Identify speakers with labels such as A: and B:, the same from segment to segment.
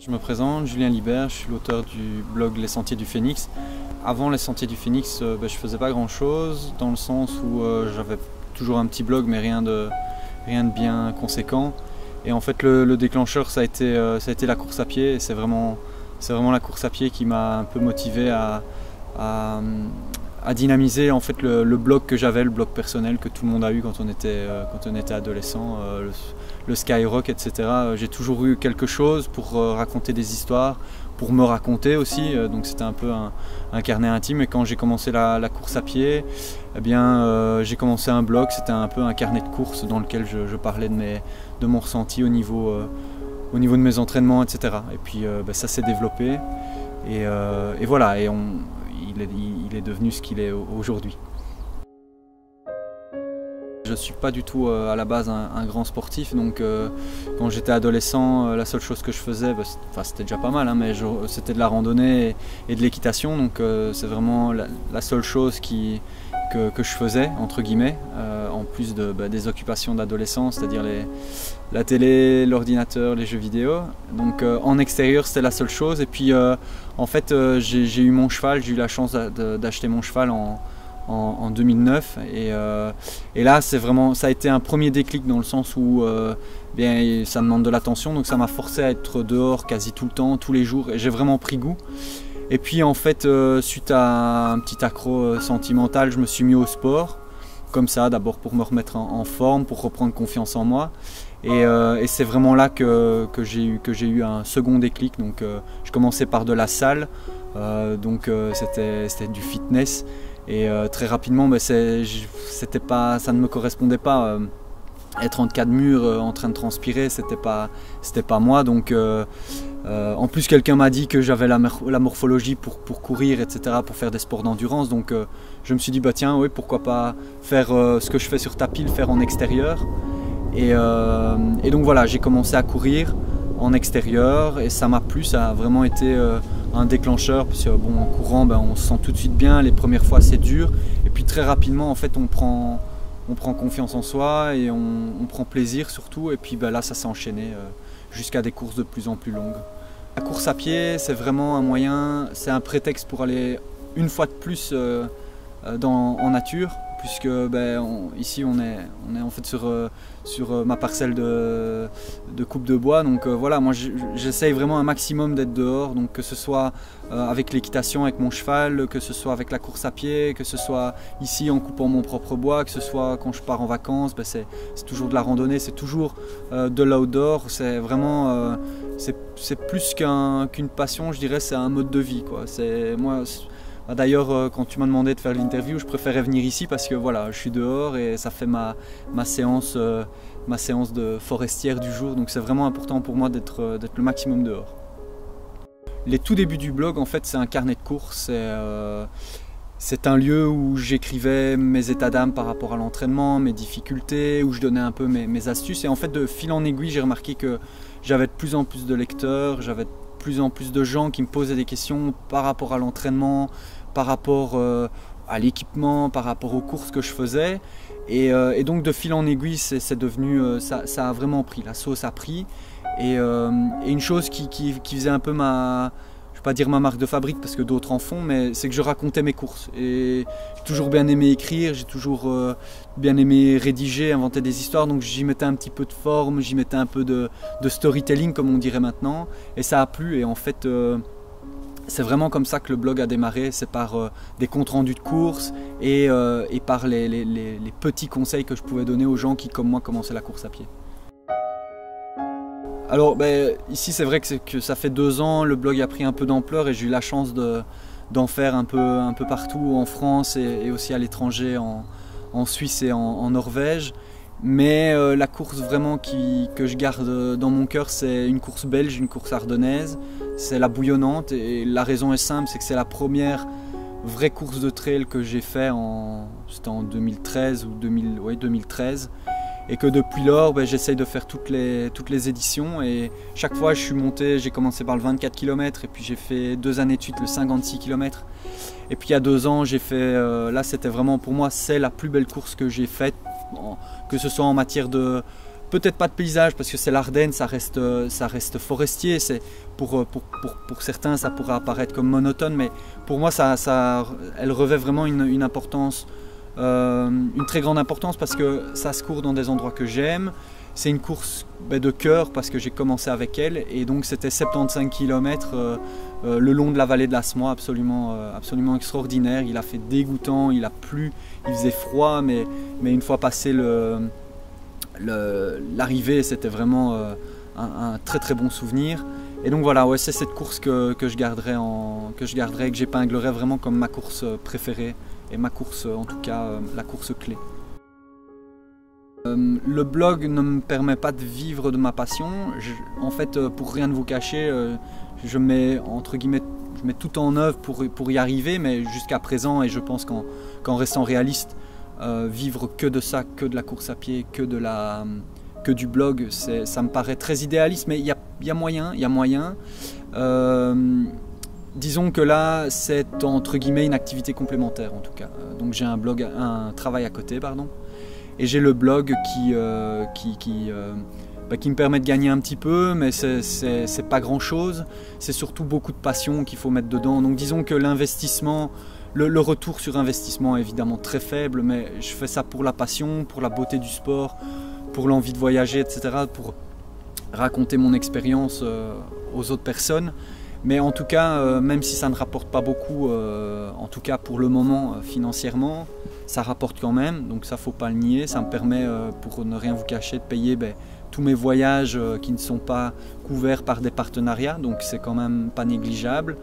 A: Je me présente, Julien Libert, je suis l'auteur du blog Les Sentiers du Phénix. Avant Les Sentiers du Phénix, je faisais pas grand chose, dans le sens où j'avais toujours un petit blog mais rien de bien conséquent. Et en fait le déclencheur ça a été la course à pied, et c'est vraiment la course à pied qui m'a un peu motivé à dynamiser en fait le blog que j'avais, le blog personnel que tout le monde a eu quand on était adolescent, le Skyrock, etc. J'ai toujours eu quelque chose pour raconter des histoires, pour me raconter aussi, donc c'était un peu un carnet intime. Et quand j'ai commencé la course à pied, eh bien, j'ai commencé un blog, c'était un peu un carnet de course dans lequel je parlais de mon ressenti au niveau de mes entraînements, etc. Et puis ça s'est développé, et voilà, et il est devenu ce qu'il est aujourd'hui. Je ne suis pas du tout à la base un grand sportif, donc quand j'étais adolescent, la seule chose que je faisais, c'était déjà pas mal, hein, mais c'était de la randonnée et de l'équitation, donc c'est vraiment la seule chose que je faisais, entre guillemets, en plus des occupations d'adolescence, c'est-à-dire la télé, l'ordinateur, les jeux vidéo. Donc en extérieur c'était la seule chose, et puis en fait j'ai eu mon cheval, j'ai eu la chance d'acheter mon cheval en 2009, et là ça a été un premier déclic, dans le sens où bien, ça demande de l'attention, donc ça m'a forcé à être dehors quasi tout le temps, tous les jours, et j'ai vraiment pris goût. Et puis en fait suite à un petit accro sentimental, je me suis mis au sport, comme ça, d'abord pour me remettre en forme, pour reprendre confiance en moi, et c'est vraiment là que j'ai eu un second déclic. Donc je commençais par de la salle, donc c'était du fitness. Et très rapidement, ça ne me correspondait pas. Être entre quatre murs en train de transpirer, c'était pas moi. Donc, en plus, quelqu'un m'a dit que j'avais la morphologie pour courir, etc., pour faire des sports d'endurance. Donc, je me suis dit, bah tiens, oui, pourquoi pas faire ce que je fais sur tapis, le faire en extérieur. Et donc voilà, j'ai commencé à courir en extérieur, et ça m'a plu, ça a vraiment été un déclencheur, parce que bon, en courant on se sent tout de suite bien, les premières fois c'est dur, et puis très rapidement en fait on prend confiance en soi, et on prend plaisir surtout, et puis là ça s'est enchaîné jusqu'à des courses de plus en plus longues. La course à pied, c'est vraiment un moyen, c'est un prétexte pour aller une fois de plus en nature, puisque ici on est en fait sur ma parcelle de coupe de bois, donc voilà, moi j'essaye vraiment un maximum d'être dehors, donc que ce soit avec l'équitation avec mon cheval, que ce soit avec la course à pied, que ce soit ici en coupant mon propre bois, que ce soit quand je pars en vacances, c'est toujours de la randonnée, c'est toujours de l'outdoor, c'est vraiment c'est plus qu'une passion, je dirais, c'est un mode de vie, quoi. D'ailleurs, quand tu m'as demandé de faire l'interview, je préférais venir ici parce que voilà, je suis dehors et ça fait ma séance de forestière du jour. Donc c'est vraiment important pour moi d'être le maximum dehors. Les tout débuts du blog, en fait, c'est un carnet de course. C'est un lieu où j'écrivais mes états d'âme par rapport à l'entraînement, mes difficultés, où je donnais un peu mes astuces. Et en fait, de fil en aiguille, j'ai remarqué que j'avais de plus en plus de lecteurs, j'avais de plus en plus de gens qui me posaient des questions par rapport à l'entraînement, par rapport à l'équipement, par rapport aux courses que je faisais, et donc de fil en aiguille c'est devenu, ça a vraiment pris, la sauce a pris, et une chose qui faisait un peu je ne vais pas dire ma marque de fabrique parce que d'autres en font, mais c'est que je racontais mes courses, et j'ai toujours bien aimé écrire, j'ai toujours bien aimé rédiger, inventer des histoires, donc j'y mettais un petit peu de forme, j'y mettais un peu de storytelling comme on dirait maintenant, et ça a plu. Et en fait c'est vraiment comme ça que le blog a démarré, c'est par des comptes rendus de courses, et par les petits conseils que je pouvais donner aux gens qui, comme moi, commençaient la course à pied. Alors ici c'est vrai que ça fait 2 ans, le blog a pris un peu d'ampleur, et j'ai eu la chance d'en faire un peu partout en France, et aussi à l'étranger, en Suisse et en Norvège. Mais la course vraiment que je garde dans mon cœur, c'est une course belge, une course ardennaise, c'est la Bouillonnante, et la raison est simple, c'est que c'est la première vraie course de trail que j'ai fait, c'était en 2013 ou 2013, et que depuis lors j'essaye de faire toutes les éditions, et chaque fois je suis monté, j'ai commencé par le 24 km, et puis j'ai fait 2 années de suite le 56 km, et puis il y a 2 ans j'ai fait, là c'était vraiment pour moi, c'est la plus belle course que j'ai faite, que ce soit en matière de peut-être pas de paysage parce que c'est l'Ardenne, ça reste forestier. Pour certains, ça pourrait apparaître comme monotone, mais pour moi, elle revêt vraiment une importance, une très grande importance parce que ça se court dans des endroits que j'aime. C'est une course de cœur parce que j'ai commencé avec elle et donc c'était 75 km le long de la vallée de l'Asmois, absolument extraordinaire. Il a fait dégoûtant, il a plu, il faisait froid, mais une fois passé l'arrivée, c'était vraiment un très très bon souvenir. Et donc voilà, ouais, c'est cette course que je garderai, que j'épinglerai vraiment comme ma course préférée et ma course, en tout cas, la course clé. Le blog ne me permet pas de vivre de ma passion. En fait, pour rien de vous cacher, je mets tout en œuvre pour y arriver, mais jusqu'à présent, et je pense qu'en restant réaliste, vivre que de ça, que de la course à pied, que du blog, ça me paraît très idéaliste, mais il y a moyen. Disons que là, c'est entre guillemets une activité complémentaire en tout cas. Donc j'ai un travail à côté, pardon. Et j'ai le blog qui me permet de gagner un petit peu, mais c'est pas grand chose. C'est surtout beaucoup de passion qu'il faut mettre dedans. Donc disons que l'investissement, le retour sur investissement est évidemment très faible, mais je fais ça pour la passion, pour la beauté du sport, pour l'envie de voyager, etc., pour raconter mon expérience aux autres personnes. Mais en tout cas, même si ça ne rapporte pas beaucoup, en tout cas pour le moment financièrement, ça rapporte quand même, donc ça faut pas le nier. Ça me permet, pour ne rien vous cacher, de payer tous mes voyages qui ne sont pas couverts par des partenariats, donc c'est quand même pas négligeable.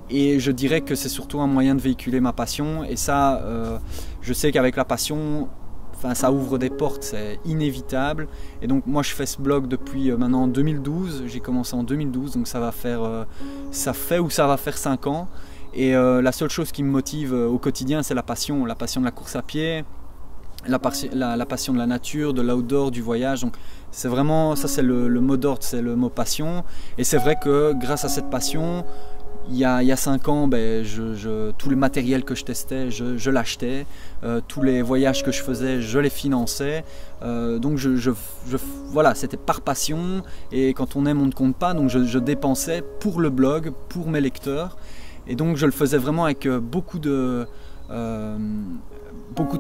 A: Et je dirais que c'est surtout un moyen de véhiculer ma passion, et ça, je sais qu'avec la passion, ça ouvre des portes, c'est inévitable. Et donc moi je fais ce blog depuis maintenant 2012, j'ai commencé en 2012, donc ça va faire 5 ans. Et la seule chose qui me motive au quotidien, c'est la passion de la course à pied, la passion de la nature, de l'outdoor, du voyage. Donc c'est vraiment, ça c'est le mot d'ordre, c'est le mot passion. Et c'est vrai que grâce à cette passion, il y a 5 ans, tout le matériel que je testais, je l'achetais. Tous les voyages que je faisais, je les finançais. Donc voilà, c'était par passion. Et quand on aime, on ne compte pas. Donc je dépensais pour le blog, pour mes lecteurs. Et donc je le faisais vraiment avec beaucoup de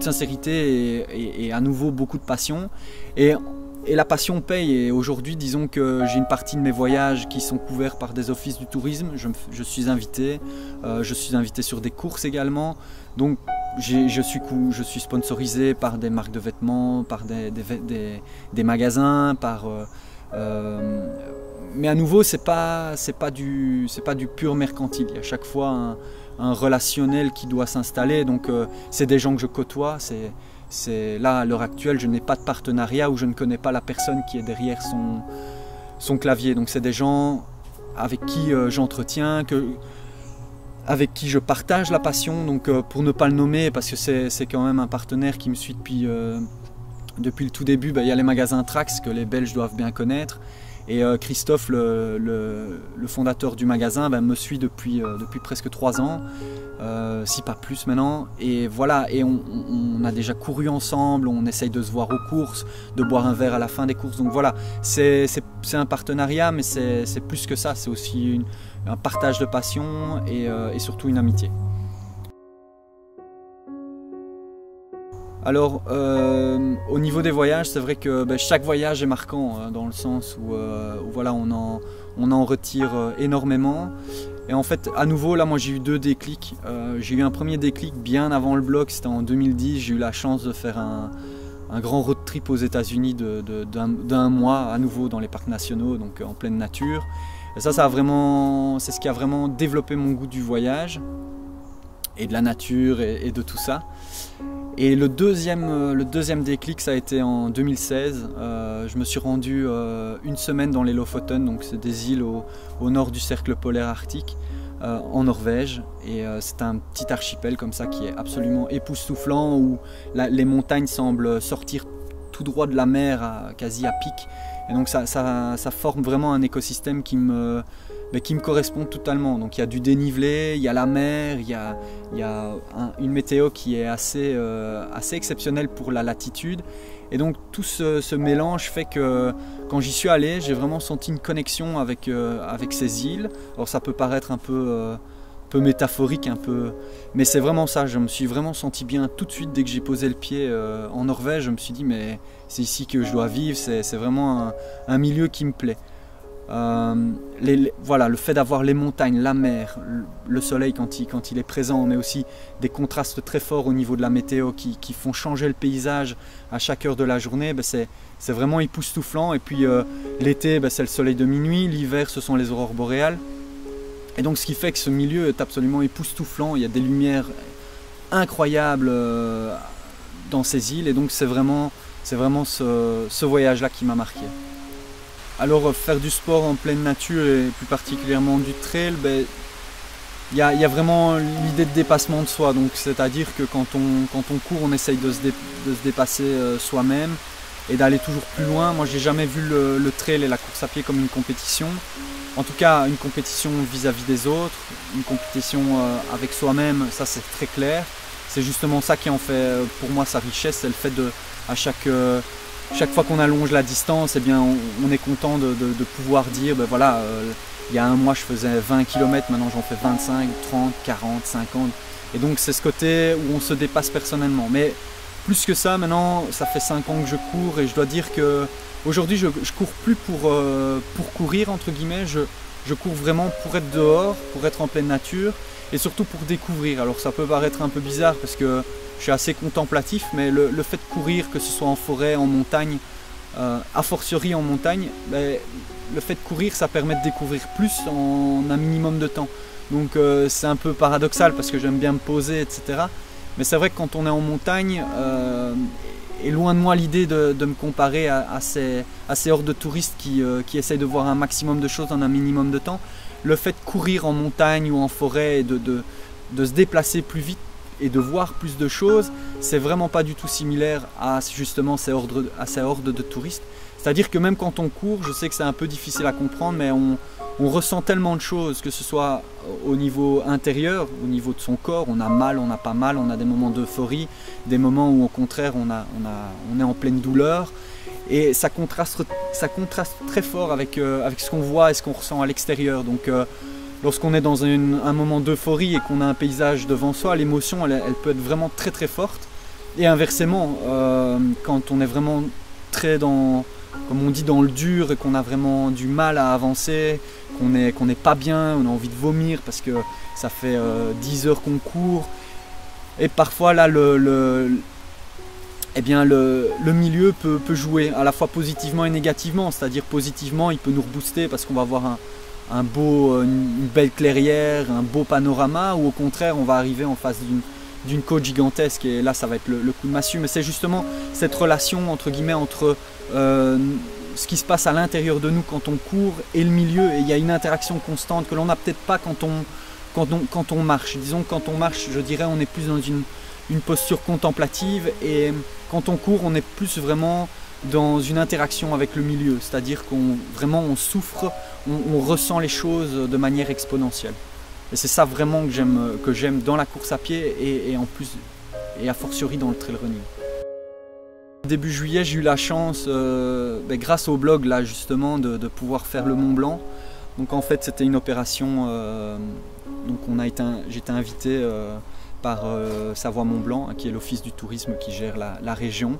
A: sincérité et à nouveau beaucoup de passion. Et la passion paye, et aujourd'hui disons que j'ai une partie de mes voyages qui sont couverts par des offices du tourisme. Je suis invité sur des courses également. Donc je suis sponsorisé par des marques de vêtements, par des magasins, mais à nouveau c'est pas du pur mercantile. Il y a à chaque fois un relationnel qui doit s'installer. Donc c'est des gens que je côtoie. Là, à l'heure actuelle, je n'ai pas de partenariat où je ne connais pas la personne qui est derrière son clavier. Donc c'est des gens avec qui j'entretiens, avec qui je partage la passion. Donc pour ne pas le nommer, parce que c'est quand même un partenaire qui me suit depuis le tout début, il y a les magasins Trax que les Belges doivent bien connaître. Et Christophe, le fondateur du magasin, me suit depuis presque 3 ans, si pas plus maintenant. Et voilà, et on a déjà couru ensemble, on essaye de se voir aux courses, de boire un verre à la fin des courses. Donc voilà, c'est un partenariat, mais c'est plus que ça, c'est aussi un partage de passion et surtout une amitié. Alors, au niveau des voyages, c'est vrai que chaque voyage est marquant, dans le sens où voilà, on en retire énormément. Et en fait, à nouveau, là, moi j'ai eu 2 déclics. J'ai eu un premier déclic bien avant le blog, c'était en 2010. J'ai eu la chance de faire un grand road trip aux États-Unis d'un mois, à nouveau dans les parcs nationaux, donc en pleine nature. Et c'est ce qui a vraiment développé mon goût du voyage et de la nature et de tout ça. Et le deuxième déclic, ça a été en 2016. Je me suis rendu 1 semaine dans les Lofoten, donc c'est des îles au nord du cercle polaire arctique, en Norvège. Et c'est un petit archipel comme ça qui est absolument époustouflant, où les montagnes semblent sortir tout droit de la mer, quasi à pic. Et donc ça forme vraiment un écosystème qui me mais qui me correspondent totalement. Donc il y a du dénivelé, il y a la mer, il y a une météo qui est assez exceptionnelle pour la latitude. Et donc tout ce mélange fait que quand j'y suis allé, j'ai vraiment senti une connexion avec ces îles. Alors ça peut paraître un peu métaphorique, mais c'est vraiment ça. Je me suis vraiment senti bien tout de suite dès que j'ai posé le pied en Norvège. Je me suis dit mais c'est ici que je dois vivre, c'est vraiment un milieu qui me plaît. Voilà, le fait d'avoir les montagnes, la mer, le soleil quand il est présent, mais aussi des contrastes très forts au niveau de la météo qui font changer le paysage à chaque heure de la journée, c'est vraiment époustouflant. Et puis l'été, c'est le soleil de minuit, l'hiver ce sont les aurores boréales. Et donc ce qui fait que ce milieu est absolument époustouflant, il y a des lumières incroyables dans ces îles, et donc c'est vraiment ce voyage-là qui m'a marqué. Alors faire du sport en pleine nature et plus particulièrement du trail, il y a vraiment l'idée de dépassement de soi. Donc c'est-à-dire que quand on court, on essaye de se dépasser soi-même et d'aller toujours plus loin. Moi j'ai jamais vu le trail et la course à pied comme une compétition. En tout cas une compétition vis-à-vis des autres, une compétition avec soi-même, ça c'est très clair. C'est justement ça qui en fait pour moi sa richesse, c'est le fait à chaque fois qu'on allonge la distance, eh bien, on est content de pouvoir dire, voilà, il y a un mois je faisais 20 km, maintenant j'en fais 25, 30, 40, 50. Et donc c'est ce côté où on se dépasse personnellement. Mais plus que ça, maintenant, ça fait 5 ans que je cours et je dois dire qu'aujourd'hui je cours plus pour courir, entre guillemets, je cours vraiment pour être dehors, pour être en pleine nature et surtout pour découvrir. Alors ça peut paraître un peu bizarre parce que je suis assez contemplatif, mais le fait de courir, que ce soit en forêt, en montagne, a fortiori en montagne, le fait de courir, ça permet de découvrir plus en un minimum de temps. Donc c'est un peu paradoxal parce que j'aime bien me poser, etc. Mais c'est vrai que quand on est en montagne, et loin de moi l'idée de me comparer à ces hordes de touristes qui essayent de voir un maximum de choses en un minimum de temps, le fait de courir en montagne ou en forêt et de se déplacer plus vite, et de voir plus de choses, c'est vraiment pas du tout similaire à justement ces hordes de touristes. C'est-à-dire que même quand on court, je sais que c'est un peu difficile à comprendre, mais on ressent tellement de choses, que ce soit au niveau intérieur, au niveau de son corps, on a mal, on n'a pas mal, on a des moments d'euphorie, des moments où au contraire on est en pleine douleur, et ça contraste très fort avec ce qu'on voit et ce qu'on ressent à l'extérieur. Donc lorsqu'on est dans un moment d'euphorie et qu'on a un paysage devant soi, l'émotion elle peut être vraiment très très forte. Et inversement, quand on est vraiment très comme on dit, dans le dur et qu'on a vraiment du mal à avancer, qu'on n'est pas bien, on a envie de vomir parce que ça fait 10 heures qu'on court. Et parfois là, le milieu peut jouer à la fois positivement et négativement. C'est-à-dire positivement, il peut nous rebooster parce qu'on va avoir une belle clairière, un beau panorama, ou au contraire on va arriver en face d'une côte gigantesque et là ça va être le coup de massue. Mais c'est justement cette relation entre guillemets entre ce qui se passe à l'intérieur de nous quand on court et le milieu, et il y a une interaction constante que l'on n'a peut-être pas quand on marche. Disons que quand on marche, je dirais, on est plus dans une posture contemplative, et quand on court on est plus vraiment dans une interaction avec le milieu, c'est-à-dire on souffre, on ressent les choses de manière exponentielle. Et c'est ça vraiment que j'aime dans la course à pied et en plus, et a fortiori dans le trail running. Début juillet, j'ai eu la chance, grâce au blog là justement, de pouvoir faire le Mont Blanc. Donc en fait c'était une opération, donc j'étais invité par Savoie Mont Blanc, qui est l'office du tourisme qui gère la région.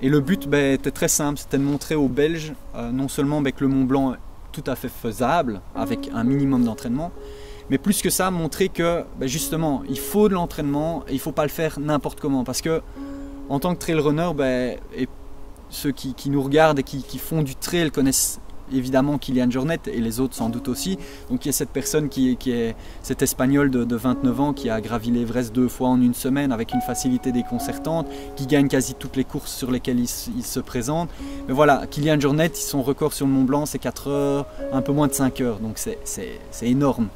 A: Et le but était très simple, c'était de montrer aux Belges non seulement que le Mont Blanc est tout à fait faisable avec un minimum d'entraînement, mais plus que ça, montrer que justement il faut de l'entraînement et il ne faut pas le faire n'importe comment. Parce que en tant que trail runner, et ceux qui nous regardent et qui font du trail connaissent évidemment Kilian Jornet, et les autres sans doute aussi. Donc il y a cette personne qui est cet Espagnol de 29 ans qui a gravi l'Everest 2 fois en une semaine avec une facilité déconcertante, qui gagne quasi toutes les courses sur lesquelles il se présente. Mais voilà, Kilian Jornet, son record sur le Mont Blanc c'est 4 heures, un peu moins de 5 heures, donc c'est énorme.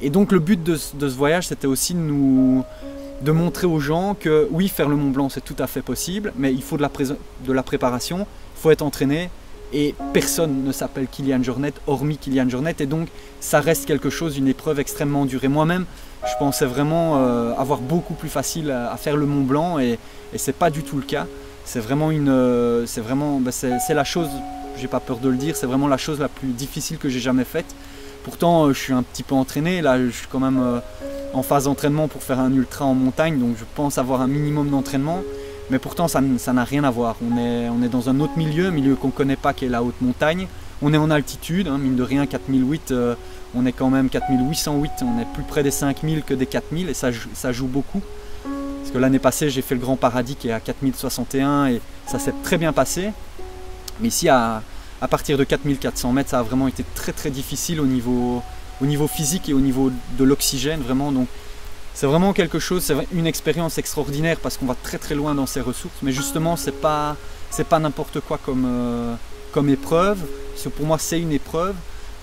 A: Et donc le but de ce voyage, c'était aussi de montrer aux gens que oui, faire le Mont Blanc c'est tout à fait possible, mais il faut de la préparation, il faut être entraîné. et personne ne s'appelle Kilian Jornet hormis Kilian Jornet, et donc ça reste quelque chose, une épreuve extrêmement dure. Et moi-même, je pensais vraiment avoir beaucoup plus facile à faire le Mont Blanc, et c'est pas du tout le cas. C'est vraiment c'est la chose, j'ai pas peur de le dire, c'est vraiment la chose la plus difficile que j'ai jamais faite. Pourtant, je suis un petit peu entraîné, là je suis quand même en phase d'entraînement pour faire un ultra en montagne, donc je pense avoir un minimum d'entraînement, mais pourtant ça n'a rien à voir. On est dans un autre milieu qu'on ne connaît pas, qui est la haute montagne. On est en altitude, hein, mine de rien, 4008, on est quand même 4808, on est plus près des 5000 que des 4000, et ça joue beaucoup. Parce que l'année passée, j'ai fait le Grand Paradis qui est à 4061 et ça s'est très bien passé. Mais ici, à partir de 4400 mètres, ça a vraiment été très très difficile au niveau physique et au niveau de l'oxygène, vraiment. Donc c'est vraiment quelque chose, c'est une expérience extraordinaire parce qu'on va très très loin dans ses ressources. Mais justement, c'est pas n'importe quoi comme épreuve. Pour moi, c'est une épreuve.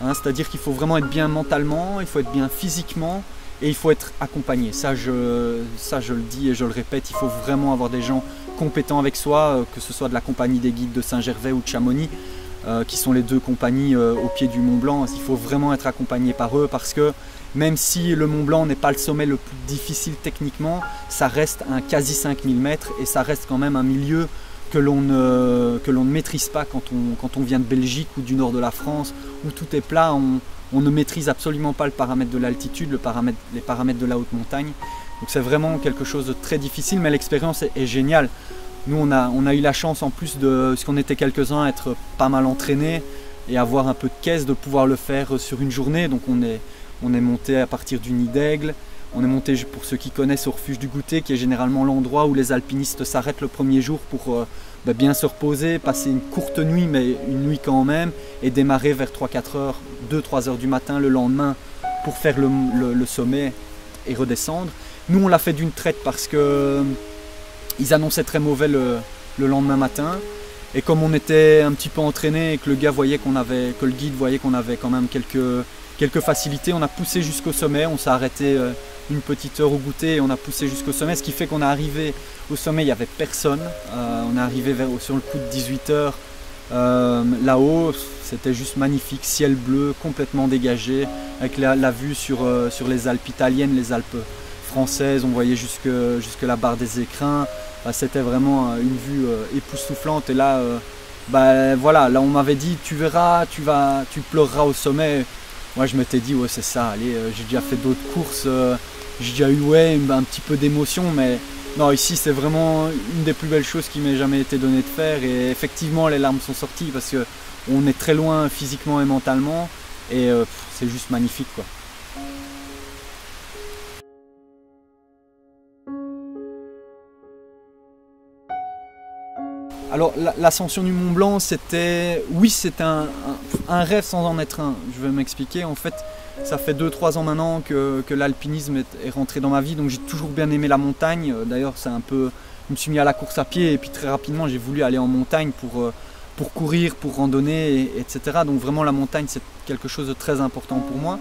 A: Hein, c'est-à-dire qu'il faut vraiment être bien mentalement, il faut être bien physiquement et il faut être accompagné. Ça je le dis et je le répète, il faut vraiment avoir des gens compétents avec soi, que ce soit de la compagnie des guides de Saint-Gervais ou de Chamonix, qui sont les deux compagnies au pied du Mont Blanc. Il faut vraiment être accompagné par eux parce que même si le Mont Blanc n'est pas le sommet le plus difficile techniquement, ça reste un quasi 5000 mètres et ça reste quand même un milieu que l'on ne maîtrise pas quand on vient de Belgique ou du nord de la France, où tout est plat, on ne maîtrise absolument pas le paramètre de l'altitude, les paramètres de la haute montagne. Donc c'est vraiment quelque chose de très difficile, mais l'expérience est géniale. Nous on a eu la chance, en plus de ce qu'on était quelques-uns, à être pas mal entraînés et avoir un peu de caisse, de pouvoir le faire sur une journée. Donc on est monté à partir du Nid d'Aigle. On est monté, pour ceux qui connaissent, au refuge du Goûter, qui est généralement l'endroit où les alpinistes s'arrêtent le premier jour pour bien se reposer, passer une courte nuit, mais une nuit quand même, et démarrer vers 3-4 heures, 2-3 heures du matin le lendemain pour faire le sommet et redescendre. Nous, on l'a fait d'une traite parce que ils annonçaient très mauvais le lendemain matin. Et comme on était un petit peu entraîné et que le guide voyait qu'on avait quand même quelques facilités, on a poussé jusqu'au sommet, on s'est arrêté une petite heure au goûter et on a poussé jusqu'au sommet, ce qui fait qu'on est arrivé au sommet, il n'y avait personne. On est arrivé sur le coup de 18 heures là-haut, c'était juste magnifique, ciel bleu complètement dégagé, avec la vue sur les Alpes italiennes, les Alpes françaises, on voyait jusque la barre des Écrins. C'était vraiment une vue époustouflante. Et là, voilà, là on m'avait dit tu verras, tu pleureras au sommet. Moi je m'étais dit ouais c'est ça, allez, j'ai déjà fait d'autres courses, j'ai déjà eu un petit peu d'émotion, mais non, ici c'est vraiment une des plus belles choses qui m'ait jamais été donné de faire. Et effectivement les larmes sont sorties parce qu'on est très loin physiquement et mentalement, et c'est juste magnifique quoi. Alors l'ascension du Mont Blanc, c'était un rêve sans en être un. Je vais m'expliquer. En fait, ça fait 2-3 ans maintenant que l'alpinisme est rentré dans ma vie, donc j'ai toujours bien aimé la montagne. D'ailleurs, je me suis mis à la course à pied et puis très rapidement j'ai voulu aller en montagne pour courir, pour randonner, etc. Donc vraiment la montagne c'est quelque chose de très important pour moi.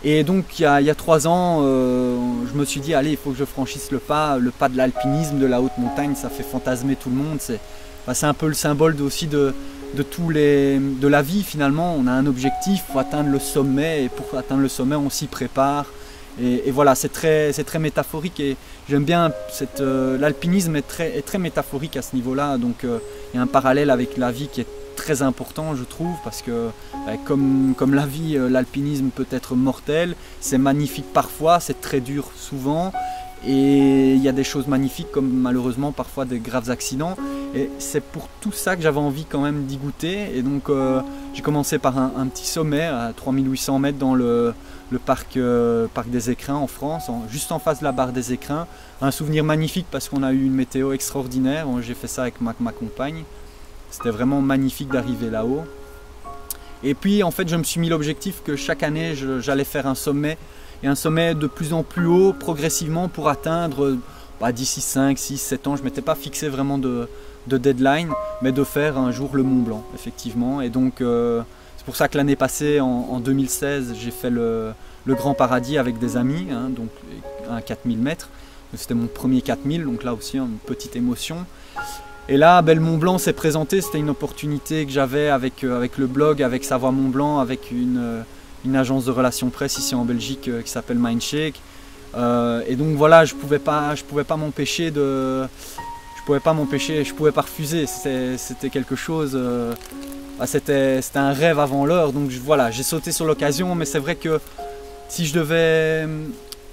A: Et donc il y a 3 ans, je me suis dit allez, il faut que je franchisse le pas de l'alpinisme, de la haute montagne. Ça fait fantasmer tout le monde. C'est un peu le symbole aussi de la vie finalement. On a un objectif, il faut atteindre le sommet, et pour atteindre le sommet on s'y prépare. Et voilà, c'est très métaphorique, et j'aime bien l'alpinisme est très métaphorique à ce niveau-là. Donc il y a un parallèle avec la vie qui est très important, je trouve, parce que comme la vie, l'alpinisme peut être mortel. C'est magnifique parfois, c'est très dur souvent, et il y a des choses magnifiques comme malheureusement parfois des graves accidents, et c'est pour tout ça que j'avais envie quand même d'y goûter. Et donc j'ai commencé par un petit sommet à 3800 mètres dans le parc des Écrins en France, juste en face de la barre des Écrins. Un souvenir magnifique parce qu'on a eu une météo extraordinaire. J'ai fait ça avec ma compagne. C'était vraiment magnifique d'arriver là-haut. Et puis en fait je me suis mis l'objectif que chaque année j'allais faire un sommet, et un sommet de plus en plus haut progressivement pour atteindre d'ici 5, 6, 7 ans. Je ne m'étais pas fixé vraiment de deadline, mais de faire un jour le Mont Blanc effectivement. Et donc c'est pour ça que l'année passée, en 2016, j'ai fait le Grand Paradis avec des amis, hein, donc un 4000 mètres. C'était mon premier 4000, donc là aussi une petite émotion. Et là, ben, le Mont Blanc s'est présenté, c'était une opportunité que j'avais avec le blog, avec Savoie Mont Blanc, avec une agence de relations presse ici en Belgique qui s'appelle Mindshake. Et donc voilà, je pouvais pas m'empêcher je pouvais pas refuser. C'était quelque chose, c'était un rêve avant l'heure. Donc voilà, j'ai sauté sur l'occasion, mais c'est vrai que si je devais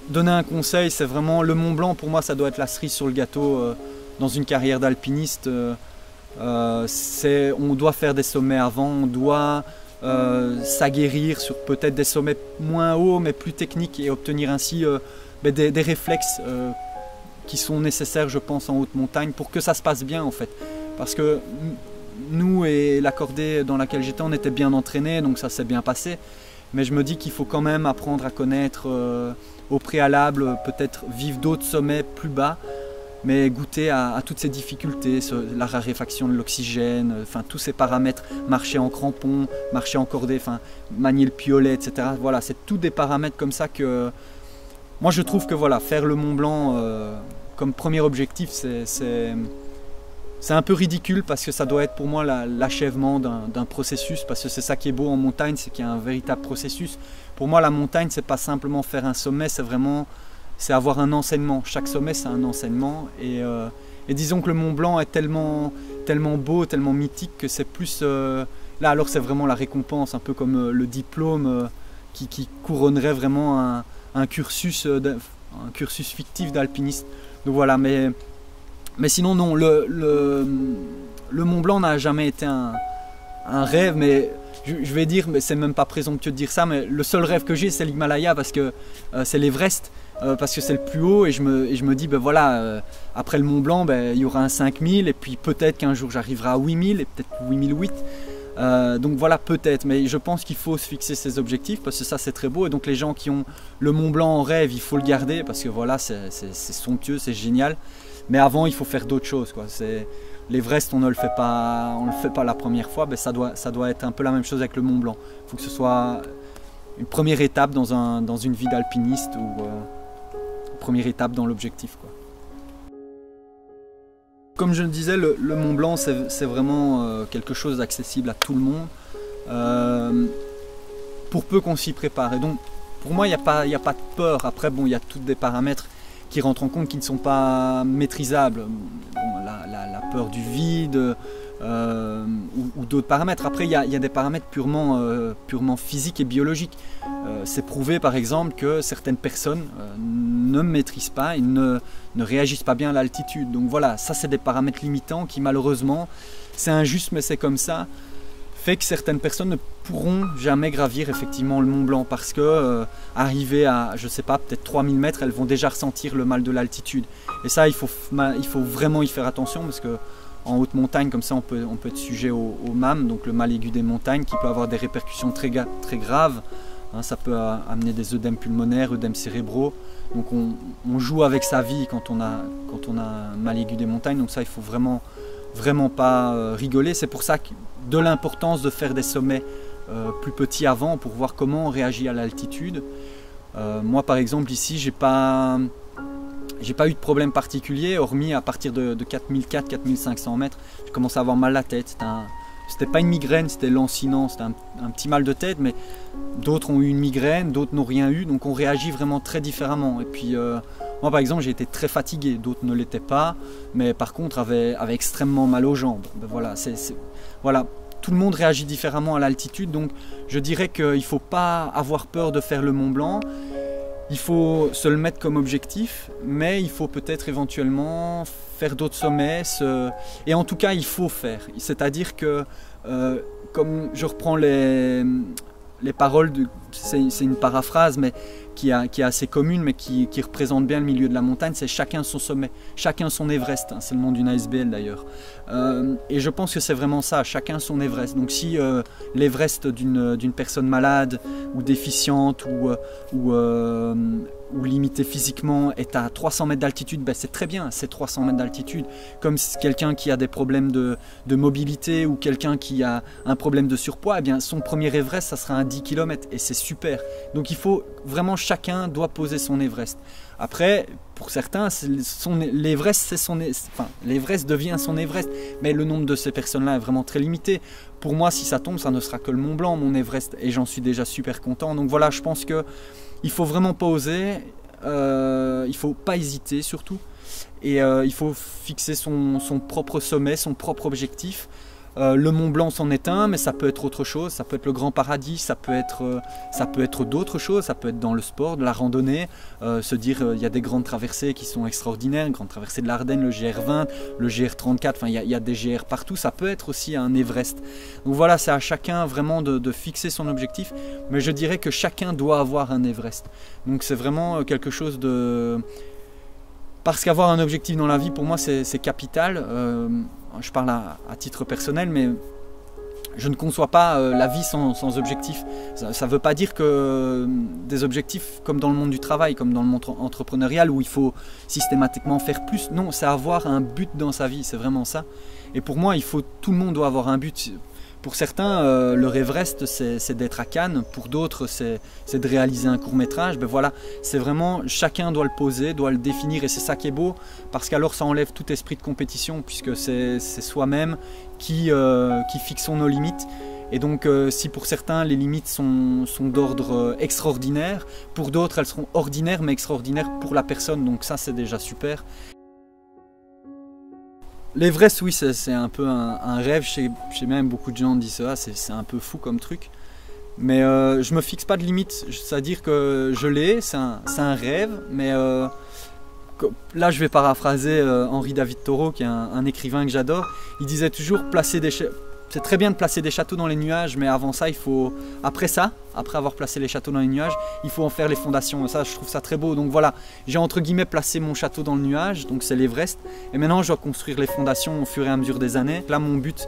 A: donner un conseil, c'est vraiment le Mont Blanc. Pour moi, ça doit être la cerise sur le gâteau dans une carrière d'alpiniste. On doit faire des sommets avant, on doit s'aguerrir sur peut-être des sommets moins hauts mais plus techniques et obtenir ainsi des réflexes qui sont nécessaires, je pense, en haute montagne pour que ça se passe bien en fait. Parce que nous et la cordée dans laquelle j'étais, on était bien entraînés, donc ça s'est bien passé. Mais je me dis qu'il faut quand même apprendre à connaître au préalable, peut-être vivre d'autres sommets plus bas, mais goûter à toutes ces difficultés, la raréfaction de l'oxygène, enfin tous ces paramètres, marcher en crampon, marcher en cordée, enfin manier le piolet, etc. Voilà, c'est tous des paramètres comme ça que moi je trouve que voilà, faire le Mont Blanc comme premier objectif, c'est un peu ridicule parce que ça doit être pour moi l'achèvement d'un processus, parce que c'est ça qui est beau en montagne, c'est qu'il y a un véritable processus. Pour moi, la montagne, c'est pas simplement faire un sommet, c'est avoir un enseignement. Chaque sommet, c'est un enseignement. Et disons que le Mont Blanc est tellement beau, tellement mythique que c'est plus... là, alors, c'est vraiment la récompense, un peu comme le diplôme qui couronnerait vraiment un cursus fictif d'alpiniste. Donc voilà, mais sinon, non, le Mont Blanc n'a jamais été un rêve, mais... Je vais dire, mais c'est même pas présomptueux de dire ça, mais le seul rêve que j'ai, c'est l'Himalaya, parce que c'est l'Everest, parce que c'est le plus haut, et je me dis, ben voilà, après le Mont Blanc, ben, il y aura un 5000, et puis peut-être qu'un jour j'arriverai à 8000, et peut-être 8008. Donc voilà, peut-être, mais je pense qu'il faut se fixer ses objectifs, parce que ça c'est très beau, et donc les gens qui ont le Mont Blanc en rêve, il faut le garder, parce que voilà, c'est somptueux, c'est génial, mais avant il faut faire d'autres choses, quoi. L'Everest, on ne le fait pas la première fois, mais ça doit être un peu la même chose avec le Mont Blanc. Il faut que ce soit une première étape dans une vie d'alpiniste ou une première étape dans l'objectif, quoi. Comme je le disais, le Mont Blanc, c'est vraiment quelque chose d'accessible à tout le monde, pour peu qu'on s'y prépare. Et donc, pour moi, il n'y a pas de peur. Après, bon, il y a tous des paramètres qui rentrent en compte qui ne sont pas maîtrisables. Bon, la peur du vide ou d'autres paramètres. Après, il y a des paramètres purement physiques et biologiques. C'est prouvé par exemple que certaines personnes ne maîtrisent pas et ne réagissent pas bien à l'altitude. Donc voilà, ça c'est des paramètres limitants qui malheureusement, c'est injuste mais c'est comme ça, fait que certaines personnes ne pourront jamais gravir effectivement le Mont Blanc parce que arriver à, je sais pas, peut-être 3000 mètres, elles vont déjà ressentir le mal de l'altitude. Et ça, il faut vraiment y faire attention parce que en haute montagne, comme ça, on peut être sujet au MAM, donc le mal aigu des montagnes, qui peut avoir des répercussions très graves. Hein, ça peut amener des œdèmes pulmonaires, œdèmes cérébraux. Donc on joue avec sa vie quand on a un mal aigu des montagnes. Donc ça, il faut vraiment pas rigoler. C'est pour ça que de l'importance de faire des sommets plus petits avant pour voir comment on réagit à l'altitude. Moi, par exemple, ici, j'ai pas eu de problème particulier, hormis à partir de 4400-4500 mètres, je commençais à avoir mal à la tête. C'était pas une migraine, c'était lancinant, c'était un petit mal de tête, mais d'autres ont eu une migraine, d'autres n'ont rien eu, donc on réagit vraiment très différemment. Et puis moi par exemple j'ai été très fatigué, d'autres ne l'étaient pas, mais par contre avaient extrêmement mal aux jambes. Ben voilà, voilà, tout le monde réagit différemment à l'altitude, donc je dirais qu'il ne faut pas avoir peur de faire le Mont Blanc. Il faut se le mettre comme objectif, mais il faut peut-être éventuellement faire d'autres sommets. Et en tout cas, il faut faire. C'est-à-dire que, comme je reprends les paroles, c'est une paraphrase, mais qui est assez commune, mais qui représente bien le milieu de la montagne, c'est chacun son sommet, chacun son Everest. Hein, c'est le nom d'une ASBL d'ailleurs. Et je pense que c'est vraiment ça, chacun son Everest. Donc si l'Everest d'une personne malade ou déficiente ou ou limité physiquement est à 300 mètres d'altitude, ben c'est très bien, c'est 300 mètres d'altitude. Comme quelqu'un qui a des problèmes de mobilité ou quelqu'un qui a un problème de surpoids, eh bien son premier Everest, ça sera un 10 km et c'est super. Donc il faut vraiment, chacun doit poser son Everest. Après, pour certains, l'Everest devient son Everest, mais le nombre de ces personnes-là est vraiment très limité. Pour moi, si ça tombe, ça ne sera que le Mont Blanc, mon Everest, et j'en suis déjà super content. Donc voilà, je pense que il faut vraiment pas oser, il faut pas hésiter surtout, et il faut fixer son propre sommet, son propre objectif. Le Mont Blanc c'en est un, mais ça peut être autre chose, ça peut être le Grand Paradis, ça peut être d'autres choses, ça peut être dans le sport, de la randonnée, se dire il y a des grandes traversées qui sont extraordinaires, une grande traversée de l'Ardenne, le GR20, le GR34, enfin il y a des GR partout, ça peut être aussi un Everest. Donc voilà, c'est à chacun vraiment de fixer son objectif, mais je dirais que chacun doit avoir un Everest. Donc c'est vraiment quelque chose de... Parce qu'avoir un objectif dans la vie, pour moi, c'est capital. Je parle à titre personnel, mais je ne conçois pas la vie sans objectif. Ça ne veut pas dire que des objectifs comme dans le monde du travail, comme dans le monde entrepreneurial, où il faut systématiquement faire plus. Non, c'est avoir un but dans sa vie, c'est vraiment ça. Et pour moi, tout le monde doit avoir un but. Pour certains, leur Everest, c'est d'être à Cannes. Pour d'autres, c'est de réaliser un court-métrage. Ben voilà, c'est vraiment, chacun doit le poser, doit le définir, et c'est ça qui est beau, parce qu'alors ça enlève tout esprit de compétition, puisque c'est soi-même qui fixons nos limites. Et donc, si pour certains, les limites sont d'ordre extraordinaire, pour d'autres, elles seront ordinaires, mais extraordinaires pour la personne. Donc ça, c'est déjà super. L'Everest, oui, c'est un peu un rêve. Je sais même beaucoup de gens disent ça, c'est un peu fou comme truc. Mais je me fixe pas de limite, c'est-à-dire que je l'ai, c'est un rêve, mais là je vais paraphraser Henri David Thoreau, qui est un écrivain que j'adore. Il disait toujours c'est très bien de placer des châteaux dans les nuages, mais avant ça, après avoir placé les châteaux dans les nuages, il faut en faire les fondations. Et ça, je trouve ça très beau. Donc voilà, j'ai entre guillemets placé mon château dans le nuage, donc c'est l'Everest. Et maintenant, je dois construire les fondations au fur et à mesure des années. Là, mon but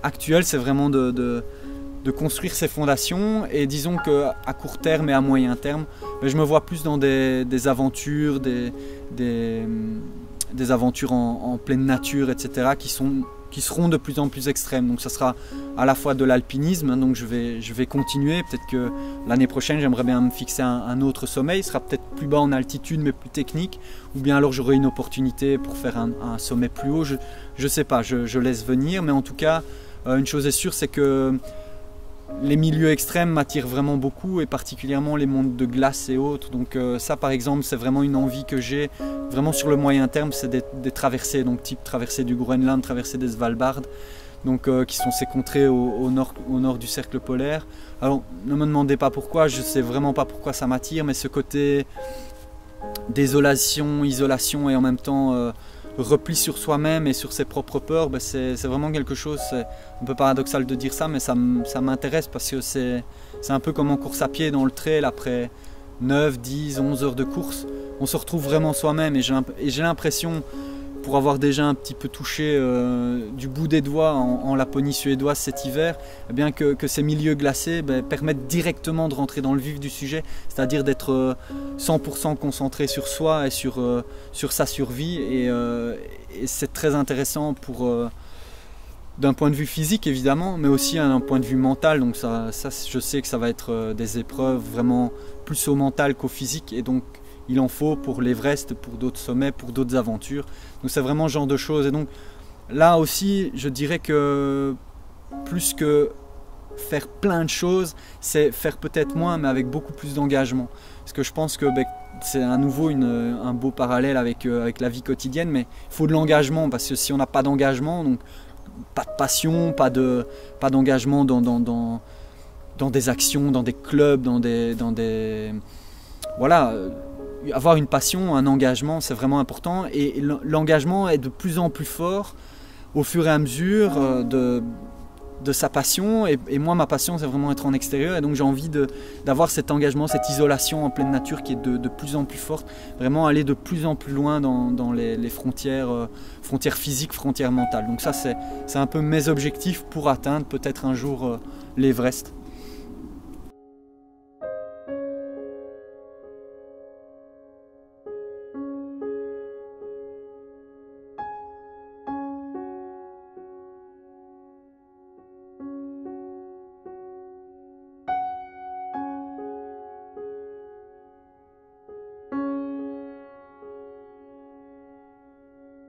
A: actuel, c'est vraiment de construire ces fondations. Et disons qu'à court terme et à moyen terme, je me vois plus dans des aventures, des aventures en pleine nature, etc., qui seront de plus en plus extrêmes. Donc ça sera à la fois de l'alpinisme, hein, donc je vais continuer. Peut-être que l'année prochaine, j'aimerais bien me fixer un autre sommet. Il sera peut-être plus bas en altitude, mais plus technique. Ou bien alors j'aurai une opportunité pour faire un sommet plus haut. Je ne sais pas, je laisse venir. Mais en tout cas, une chose est sûre, c'est que les milieux extrêmes m'attirent vraiment beaucoup, et particulièrement les mondes de glace et autres. Donc ça, par exemple, c'est vraiment une envie que j'ai vraiment sur le moyen terme, c'est des traversées, donc type traversée du Groenland, traversée des Svalbard, donc qui sont ces contrées au nord du cercle polaire. Alors ne me demandez pas pourquoi, je sais vraiment pas pourquoi ça m'attire, mais ce côté désolation, isolation et en même temps repli sur soi-même et sur ses propres peurs, ben c'est vraiment quelque chose, c'est un peu paradoxal de dire ça, mais ça m'intéresse, parce que c'est un peu comme en course à pied dans le trail. Après 9, 10, 11 heures de course, on se retrouve vraiment soi-même, et j'ai l'impression, pour avoir déjà un petit peu touché du bout des doigts en Laponie suédoise cet hiver, eh bien que ces milieux glacés permettent directement de rentrer dans le vif du sujet, c'est-à-dire d'être 100% concentré sur soi et sur sa survie, et c'est très intéressant d'un point de vue physique évidemment, mais aussi d'un point de vue mental. Donc ça je sais que ça va être des épreuves vraiment plus au mental qu'au physique, et donc il en faut pour l'Everest, pour d'autres sommets, pour d'autres aventures. Donc c'est vraiment ce genre de choses. Et donc là aussi, je dirais que plus que faire plein de choses, c'est faire peut-être moins, mais avec beaucoup plus d'engagement. Parce que je pense que c'est à nouveau un beau parallèle avec la vie quotidienne, mais il faut de l'engagement, parce que si on n'a pas d'engagement, donc pas de passion, pas d'engagement dans des actions, dans des clubs, dans des voilà. Avoir une passion, un engagement, c'est vraiment important, et l'engagement est de plus en plus fort au fur et à mesure de sa passion, et moi ma passion c'est vraiment être en extérieur, et donc j'ai envie d'avoir cet engagement, cette isolation en pleine nature qui est de plus en plus forte, vraiment aller de plus en plus loin dans les frontières physiques, frontières mentales. Donc ça c'est un peu mes objectifs pour atteindre peut-être un jour l'Everest.